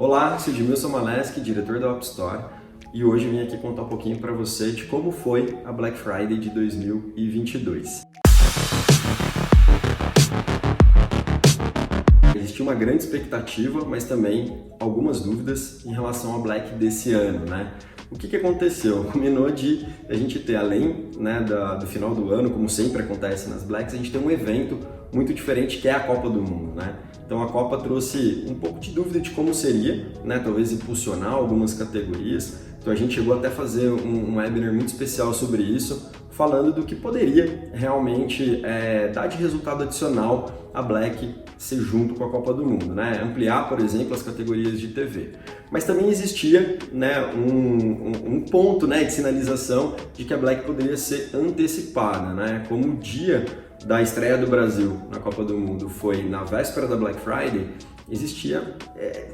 Olá, sou Edmilson Maleski, diretor da App Store, e hoje vim aqui contar um pouquinho para você de como foi a Black Friday de 2022. Existia uma grande expectativa, mas também algumas dúvidas em relação ao Black desse ano, né? O que aconteceu? Combinou de a gente ter, além do final do ano, como sempre acontece nas Blacks, a gente tem um evento muito diferente que é a Copa do Mundo, né? Então a Copa trouxe um pouco de dúvida de como seria, né? Talvez impulsionar algumas categorias. Então a gente chegou até a fazer um webinar muito especial sobre isso, falando do que poderia realmente dar de resultado adicional a Black ser junto com a Copa do Mundo, né? Ampliar, por exemplo, as categorias de TV. Mas também existia, né, um ponto, né, de sinalização de que a Black poderia ser antecipada, né? Como o dia da estreia do Brasil na Copa do Mundo foi na véspera da Black Friday, existia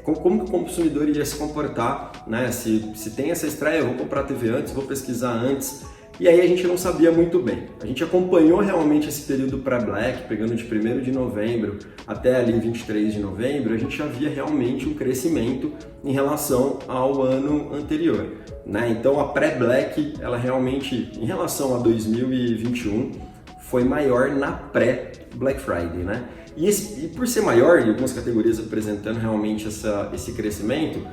como que o consumidor iria se comportar, né? Se tem essa estreia, eu vou comprar a TV antes, vou pesquisar antes. E aí a gente não sabia muito bem. A gente acompanhou realmente esse período pré-Black, pegando de 1º de novembro até ali 23 de novembro, a gente já via realmente um crescimento em relação ao ano anterior, né? Então a pré-Black, ela realmente, em relação a 2021, foi maior na pré-Black Friday, né? E por ser maior, e algumas categorias apresentando realmente esse crescimento,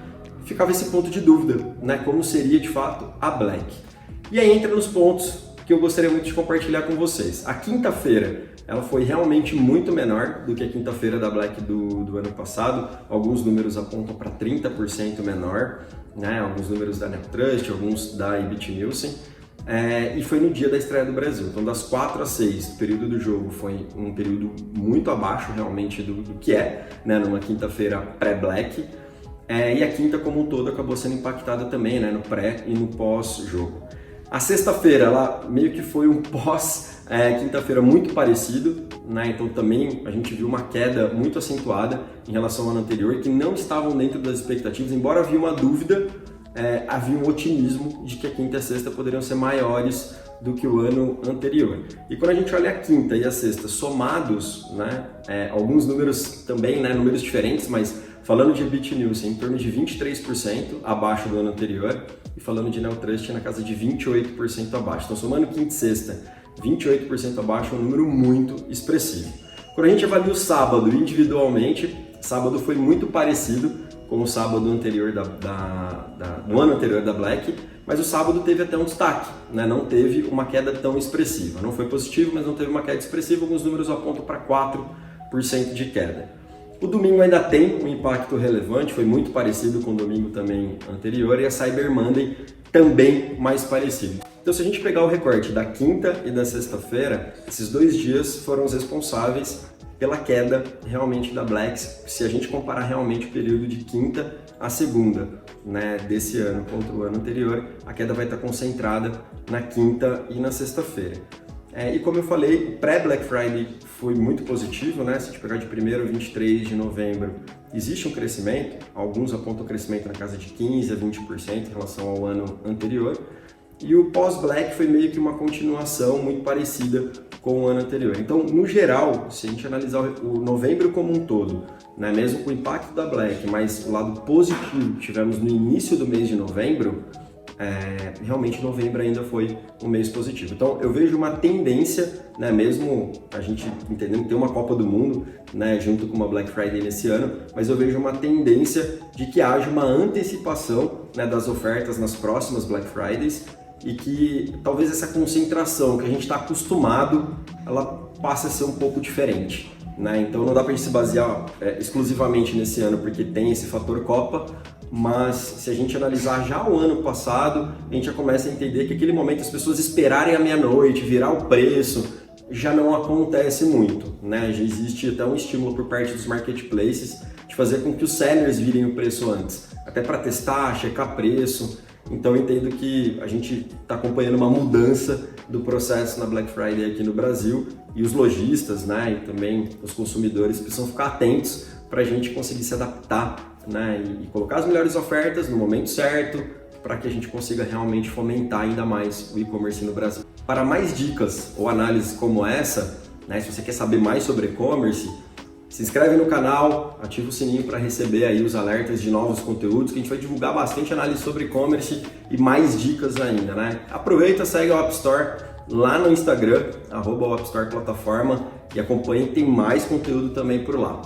ficava esse ponto de dúvida, né? Como seria de fato a Black. E aí entra nos pontos que eu gostaria muito de compartilhar com vocês. A quinta-feira, ela foi realmente muito menor do que a quinta-feira da Black do ano passado. Alguns números apontam para 30% menor, né? Alguns números da Neotrust, alguns da Ibit Nielsen. E foi no dia da estreia do Brasil. Então, das 4 às 6, o período do jogo foi um período muito abaixo realmente do que né? Numa quinta-feira pré-Black. E a quinta como um todo acabou sendo impactada também, né? No pré e no pós-jogo. A sexta-feira, ela meio que foi um pós-quinta-feira muito parecido, né? Então também a gente viu uma queda muito acentuada em relação ao ano anterior, que não estavam dentro das expectativas, embora havia uma dúvida, havia um otimismo de que a quinta e a sexta poderiam ser maiores do que o ano anterior. E quando a gente olha a quinta e a sexta somados, né? Alguns números também, né? Números diferentes, mas falando de Ibit Nielsen, em torno de 23% abaixo do ano anterior, e falando de Neotrust na casa de 28% abaixo. Então, somando quinta e sexta, 28% abaixo é um número muito expressivo. Quando a gente avalia o sábado individualmente, sábado foi muito parecido com o sábado anterior do ano anterior da Black, mas o sábado teve até um destaque, né? Não teve uma queda tão expressiva. Não foi positivo, mas não teve uma queda expressiva. Alguns números apontam para 4% de queda. O domingo ainda tem um impacto relevante, foi muito parecido com o domingo também anterior, e a Cyber Monday também mais parecido. Então, se a gente pegar o recorte da quinta e da sexta-feira, esses 2 dias foram os responsáveis pela queda realmente da Black, se a gente comparar realmente o período de quinta a segunda, né, desse ano contra o ano anterior, a queda vai estar concentrada na quinta e na sexta-feira. E como eu falei, o pré-Black Friday foi muito positivo, né? Se a gente pegar de 1º a 23 de novembro, existe um crescimento, alguns apontam crescimento na casa de 15% a 20% em relação ao ano anterior, e o pós-Black foi meio que uma continuação muito parecida com o ano anterior. Então, no geral, se a gente analisar o novembro como um todo, né? Mesmo com o impacto da Black, mas o lado positivo que tivemos no início do mês de novembro, realmente novembro ainda foi um mês positivo. Então eu vejo uma tendência, né, mesmo a gente entendendo que tem uma Copa do Mundo, né, junto com uma Black Friday nesse ano, mas eu vejo uma tendência de que haja uma antecipação, né, das ofertas nas próximas Black Fridays e que talvez essa concentração que a gente está acostumado, ela passe a ser um pouco diferente, né? Então não dá para a gente se basear exclusivamente nesse ano porque tem esse fator Copa, mas se a gente analisar já o ano passado, a gente já começa a entender que aquele momento as pessoas esperarem a meia-noite, virar o preço, já não acontece muito, né? Já existe até um estímulo por parte dos marketplaces de fazer com que os sellers virem o preço antes, até para testar, checar preço. Então eu entendo que a gente está acompanhando uma mudança do processo na Black Friday aqui no Brasil, e os lojistas, né, e também os consumidores precisam ficar atentos para a gente conseguir se adaptar, né, e colocar as melhores ofertas no momento certo, para que a gente consiga realmente fomentar ainda mais o e-commerce no Brasil. Para mais dicas ou análises como essa, né, se você quer saber mais sobre e-commerce, Se inscreve no canal, ativa o sininho para receber aí os alertas de novos conteúdos, que a gente vai divulgar bastante análise sobre e-commerce e mais dicas ainda, né? Aproveita, segue a App Store lá no Instagram, @App Store Plataforma, e acompanhe, tem mais conteúdo também por lá.